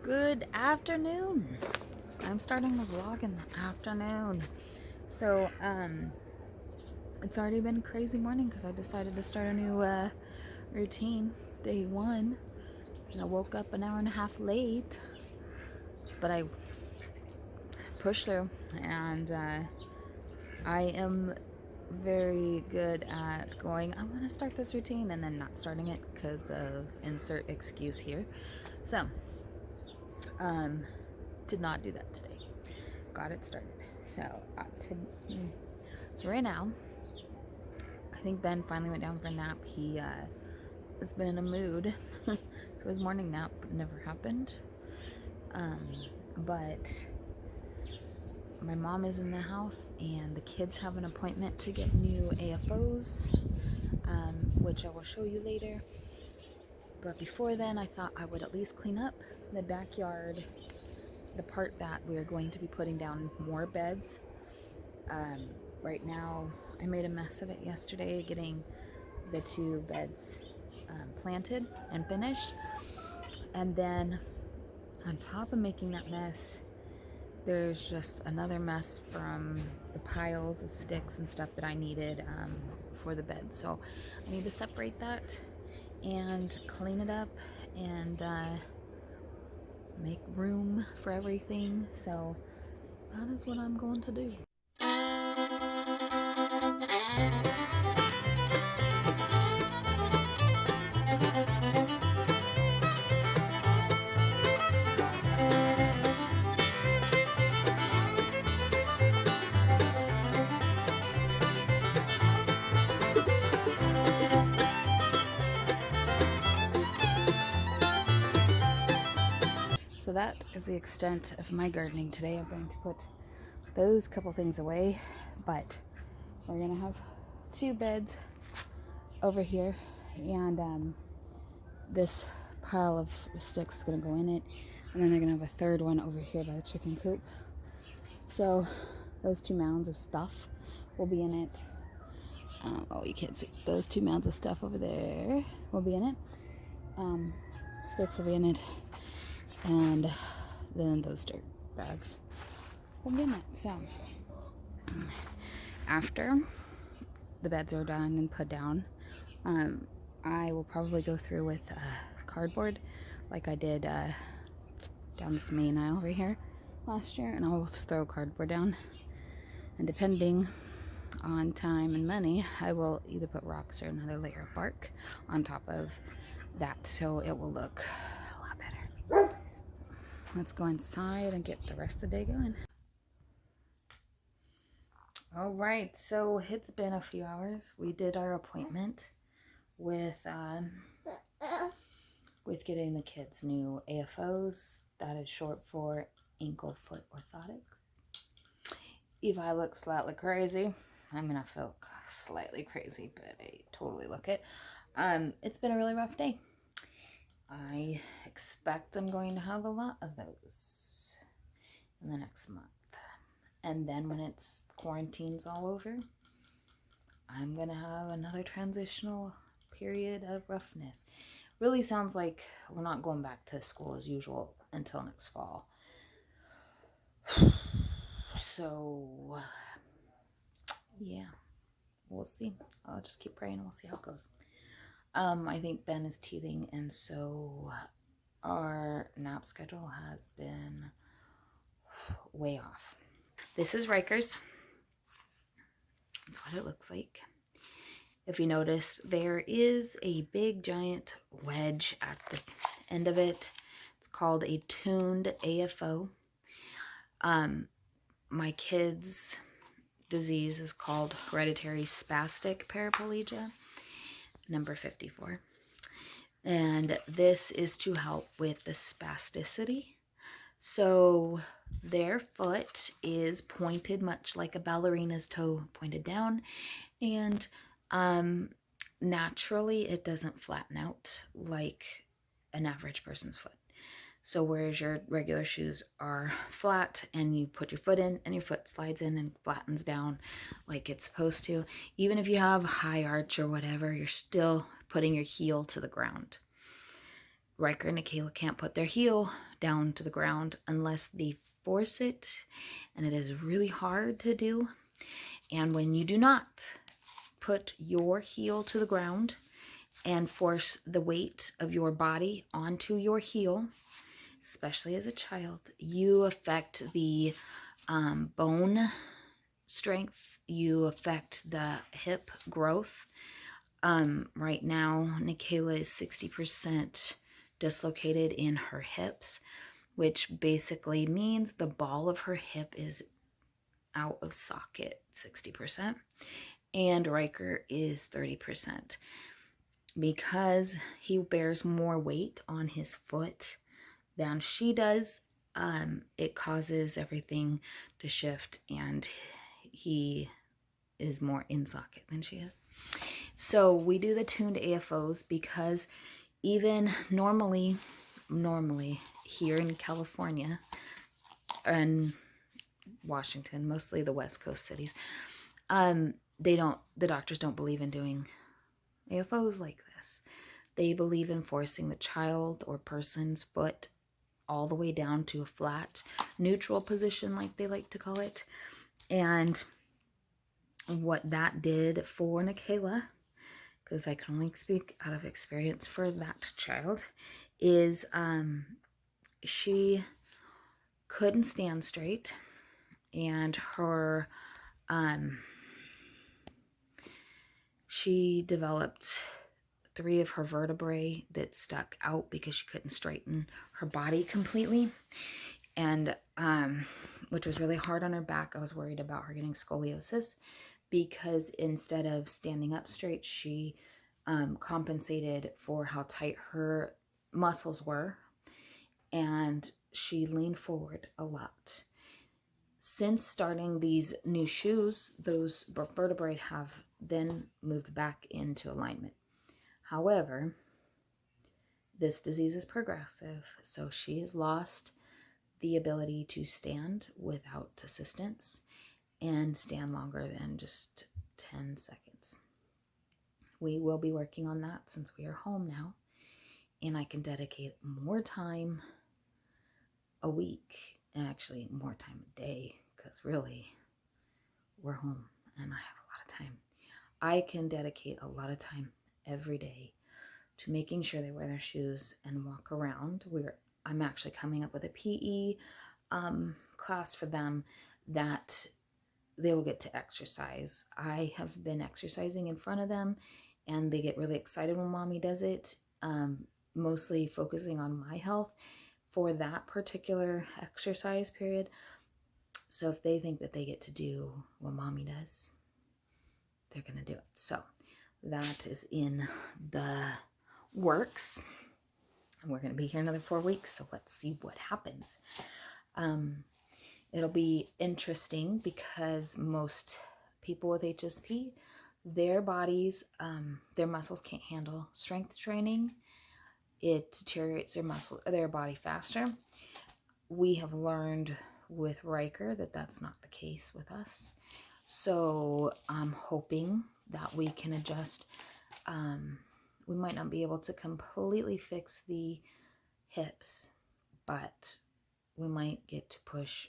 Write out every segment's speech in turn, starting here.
Good afternoon. I'm starting the vlog in the afternoon. So, it's already been a crazy morning because I decided to start a new routine, day one. And I woke up an hour and a half late, but I pushed through, and I am very good at going, I'm going to start this routine, and then not starting it because of insert excuse here. So, did not do that today. Got it started. So right now, I think Ben finally went down for a nap. He has been in a mood, so his morning nap never happened. But my mom is in the house, and the kids have an appointment to get new AFOs, which I will show you later. But before then, I thought I would at least clean up the backyard, the part that we are going to be putting down more beds. Right now, I made a mess of it yesterday getting the 2 beds planted and finished. And then on top of making that mess, there's just another mess from the piles of sticks and stuff that I needed for the bed. So I need to separate that and clean it up and make room for everything. So that is what I'm going to do. So that is the extent of my gardening today. I'm going to put those couple things away, but we're going to have 2 beds over here, and this pile of sticks is going to go in it, and then they're going to have a third one over here by the chicken coop. So those 2 mounds of stuff will be in it. Oh, you can't see. Those 2 mounds of stuff over there will be in it. Sticks will be in it, and then those dirt bags will be in it. So after the beds are done and put down, I will probably go through with cardboard like I did down this main aisle over here last year, and I will throw cardboard down, and depending on time and money, I will either put rocks or another layer of bark on top of that, so it will look a lot better. Let's go inside and get the rest of the day going. All right, so it's been a few hours. We did our appointment with getting the kids new AFOs. That is short for ankle foot orthotics. Eva looks slightly crazy. I mean, I feel slightly crazy, but I totally look it. It's been a really rough day. I expect I'm going to have a lot of those in the next month. And then when it's quarantine's all over, I'm going to have another transitional period of roughness. Really sounds like we're not going back to school as usual until next fall. So, yeah, we'll see. I'll just keep praying and we'll see how it goes. I think Ben is teething, and so our nap schedule has been way off. This is Riker's. That's what it looks like. If you notice, there is a big giant wedge at the end of it. It's called a tuned AFO. My kid's disease is called hereditary spastic paraplegia, number 54. And this is to help with the spasticity. So their foot is pointed much like a ballerina's toe, pointed down, and naturally it doesn't flatten out like an average person's foot. So whereas your regular shoes are flat and you put your foot in and your foot slides in and flattens down like it's supposed to, even if you have high arch or whatever, you're still putting your heel to the ground. Riker and Nikayla can't put their heel down to the ground unless they force it, and it is really hard to do. And when you do not put your heel to the ground and force the weight of your body onto your heel, especially as a child, you affect the bone strength, you affect the hip growth. Right now, Nikayla is 60% dislocated in her hips, which basically means the ball of her hip is out of socket 60%, and Riker is 30%. Because he bears more weight on his foot than she does, it causes everything to shift, and he is more in socket than she is. So we do the tuned AFOs because even normally here in California and Washington, mostly the West Coast cities, the doctors don't believe in doing AFOs like this. They believe in forcing the child or person's foot all the way down to a flat, neutral position, like they like to call it. And what that did for Nikayla, because I can only speak out of experience for that child, is she couldn't stand straight, and her she developed 3 of her vertebrae that stuck out because she couldn't straighten her body completely, and which was really hard on her back. I was worried about her getting scoliosis because instead of standing up straight, she compensated for how tight her muscles were, and she leaned forward a lot. Since starting these new shoes, those vertebrae have then moved back into alignment. However, this disease is progressive, so she has lost the ability to stand without assistance and stand longer than just 10 seconds. We will be working on that since we are home now, and I can dedicate more time a week, actually more time a day, because really we're home and I have a lot of time. I can dedicate a lot of time every day to making sure they wear their shoes and walk around. I'm actually coming up with a PE class for them that they will get to exercise. I have been exercising in front of them, and they get really excited when mommy does it, mostly focusing on my health for that particular exercise period. So if they think that they get to do what mommy does, they're going to do it. So that is in the works. We're going to be here another 4 weeks, so let's see what happens. It'll be interesting because most people with HSP, their bodies, their muscles can't handle strength training. It deteriorates their body faster. We have learned with Riker that that's not the case with us. So I'm hoping that we can adjust. We might not be able to completely fix the hips, but we might get to push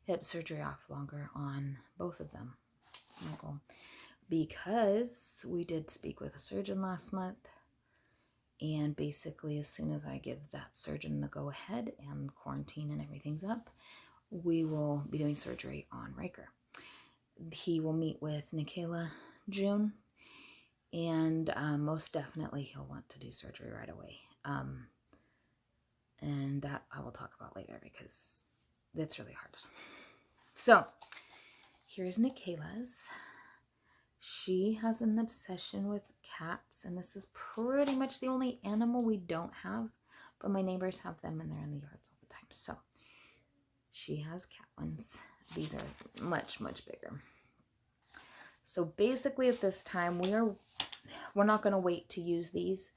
hip surgery off longer on both of them. That's my goal. Because we did speak with a surgeon last month, and basically as soon as I give that surgeon the go-ahead and quarantine and everything's up, we will be doing surgery on Riker. He will meet with Nikayla June, and most definitely he'll want to do surgery right away. And that I will talk about later because that's really hard. So here's Nikayla's. She has an obsession with cats, and this is pretty much the only animal we don't have, but my neighbors have them and they're in the yards all the time. So she has cat ones. These are much, much bigger. So basically at this time, we're not going to wait to use these.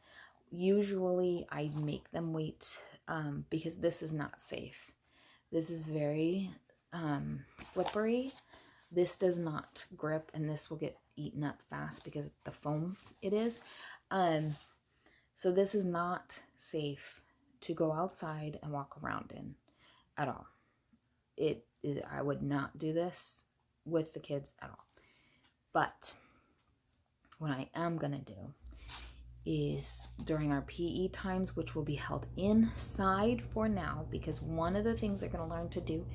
Usually I make them wait because this is not safe. This is very slippery. This does not grip, and this will get eaten up fast because of the foam it is. So this is not safe to go outside and walk around in at all. I would not do this with the kids at all. But what I am gonna do is during our PE times, which will be held inside for now, because one of the things they're gonna learn to do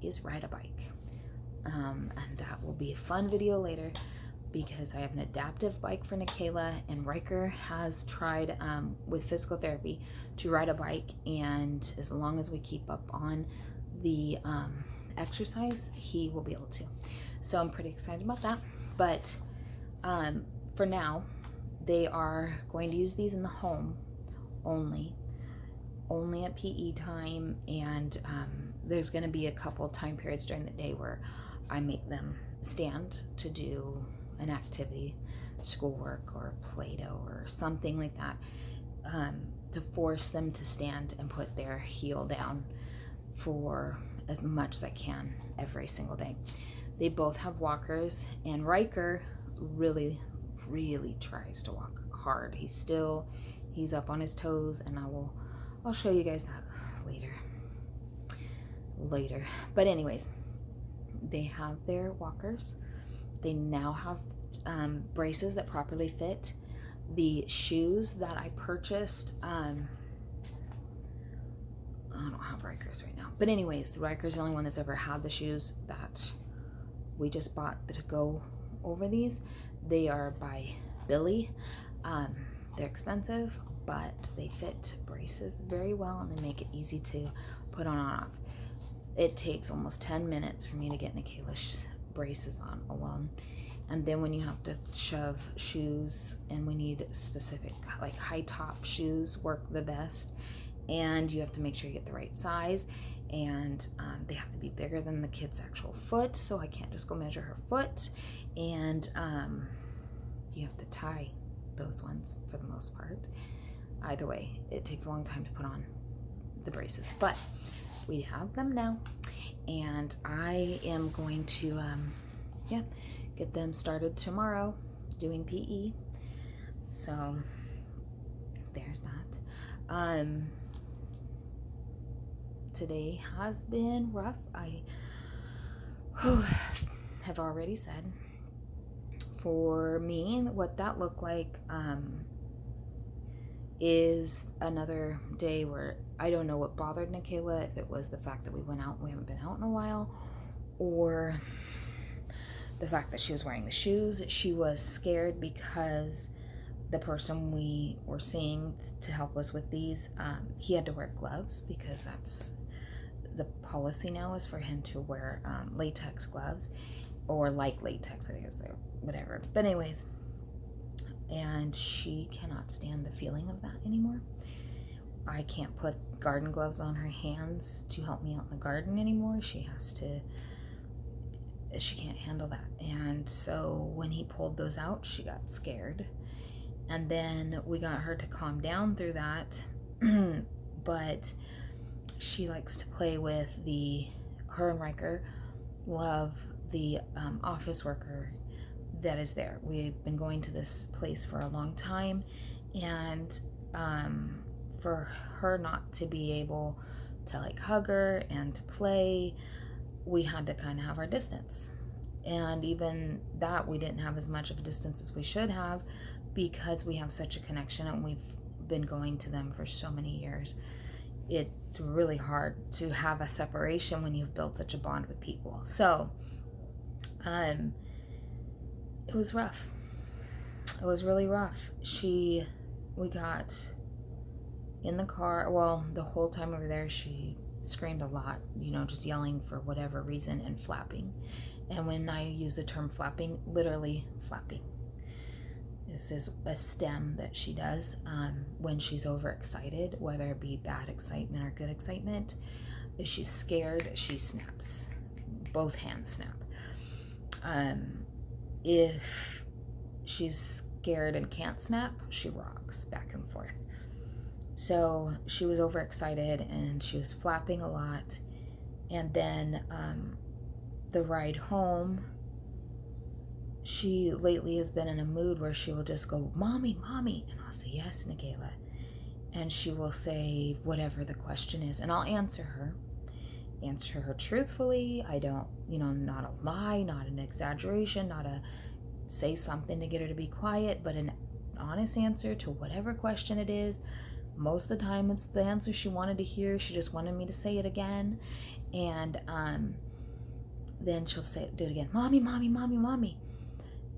is ride a bike. And that will be a fun video later, because I have an adaptive bike for Nikayla, and Riker has tried with physical therapy to ride a bike, and as long as we keep up on the exercise, he will be able to. So I'm pretty excited about that. But for now, they are going to use these in the home only at PE time, and there's going to be a couple time periods during the day where I make them stand to do an activity, schoolwork or Play-Doh or something like that, to force them to stand and put their heel down for as much as I can every single day. They both have walkers, and Riker really tries to walk hard. He's up on his toes, and I'll show you guys that later. But anyways, they have their walkers. They now have braces that properly fit. The shoes that I purchased, I don't have Riker's right now, but anyways, the Riker's the only one that's ever had the shoes that we just bought to go over these. They are by Billy. They're expensive, but they fit braces very well, and they make it easy to put on and off. It takes almost 10 minutes for me to get Nikayla's braces on alone. And then when you have to shove shoes, and we need specific, like high top shoes work the best, and you have to make sure you get the right size, and they have to be bigger than the kid's actual foot, so I can't just go measure her foot, and you have to tie those ones for the most part. Either way, it takes a long time to put on the braces, but we have them now, and I am going to get them started tomorrow doing PE. So there's that. Today has been rough. I have already said, for me, what that looked like is another day where I don't know what bothered Nikayla, if it was the fact that we went out and we haven't been out in a while, or the fact that she was wearing the shoes. She was scared because the person we were seeing to help us with these, he had to wear gloves, because that's the policy now, is for him to wear latex gloves, or like latex, I guess, or whatever. But anyways, and she cannot stand the feeling of that anymore. I can't put garden gloves on her hands to help me out in the garden anymore. She can't handle that. And so when he pulled those out, she got scared. And then we got her to calm down through that. But she likes to play with her and Riker love the office worker that is there. We've been going to this place for a long time, and for her not to be able to like hug her and to play, we had to kind of have our distance. And even that, we didn't have as much of a distance as we should have, because we have such a connection and we've been going to them for so many years. It's really hard to have a separation when you've built such a bond with people. So it was rough. It was really rough. We got in the car. Well, the whole time over there, she screamed a lot, just yelling for whatever reason and flapping. And when I use the term flapping, literally flapping. This is a stem that she does when she's overexcited, whether it be bad excitement or good excitement. If she's scared, she snaps. Both hands snap. If she's scared and can't snap, she rocks back and forth. So she was overexcited and she was flapping a lot. And then the ride home, she lately has been in a mood where she will just go, "Mommy, Mommy." And I'll say, "Yes, Nikayla." and she will say whatever the question is, and I'll answer her truthfully. I don't, not a lie, not an exaggeration, not a say something to get her to be quiet, but an honest answer to whatever question it is. Most of the time it's the answer she wanted to hear. She just wanted me to say it again. And then she'll do it again, mommy, mommy, mommy, mommy.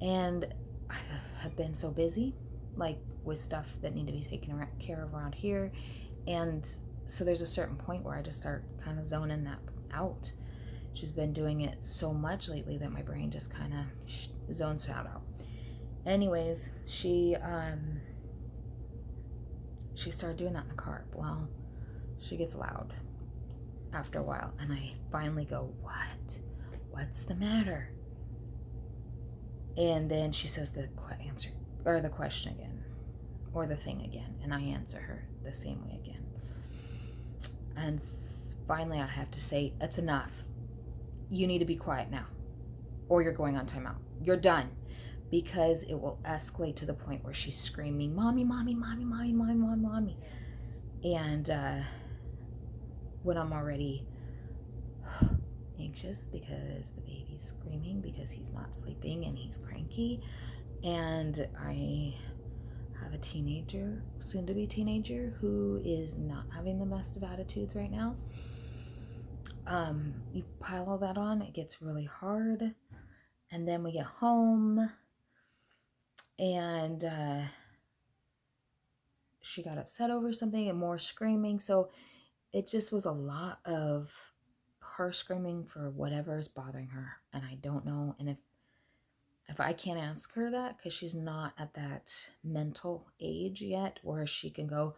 And I have been so busy, like with stuff that need to be taken care of around here. And so there's a certain point where I just start kind of zoning that out. She's been doing it so much lately that my brain just kind of zones that out. Anyways, she started doing that in the car. Well, she gets loud after a while, and I finally go, what's the matter? And then she says the answer, or the question again, or the thing again, and I answer her the same way again. And finally I have to say, it's enough. You need to be quiet now, or you're going on timeout. You're done. Because it will escalate to the point where she's screaming, mommy, mommy, mommy, mommy, mommy, mommy, mommy. And when I'm already anxious because the baby's screaming because he's not sleeping and he's cranky, and I have a teenager, soon to be teenager, who is not having the best of attitudes right now. You pile all that on, it gets really hard. And then we get home, and she got upset over something and more screaming. So it just was a lot of her screaming for whatever's bothering her. And I don't know. And if I can't ask her that, because she's not at that mental age yet where she can go,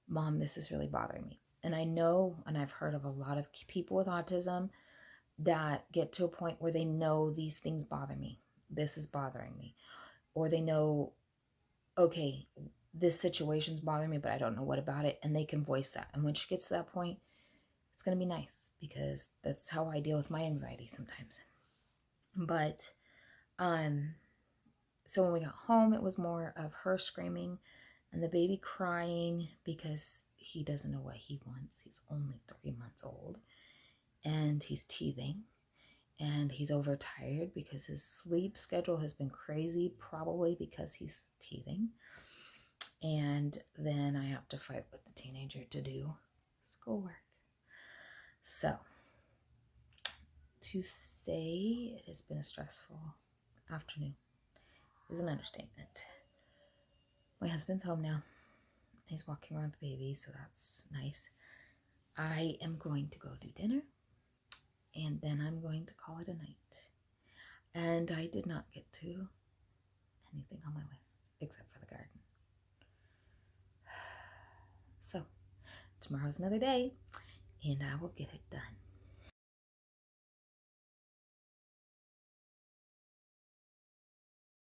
Mom, this is really bothering me. And I know, and I've heard of a lot of people with autism that get to a point where they know these things bother me. This is bothering me. Or they know, okay, this situation's bothering me, but I don't know what about it. And they can voice that. And when she gets to that point, it's going to be nice, because that's how I deal with my anxiety sometimes. But, so when we got home, it was more of her screaming and the baby crying because he doesn't know what he wants. He's only 3 months old, and he's teething, and he's overtired because his sleep schedule has been crazy, probably because he's teething. And then I have to fight with the teenager to do schoolwork. So, to say it has been a stressful afternoon is an understatement. My husband's home now. He's walking around with the baby, so that's nice. I am going to go do dinner, and then I'm going to call it a night. And I did not get to anything on my list except for the garden. So, tomorrow's another day, and I will get it done.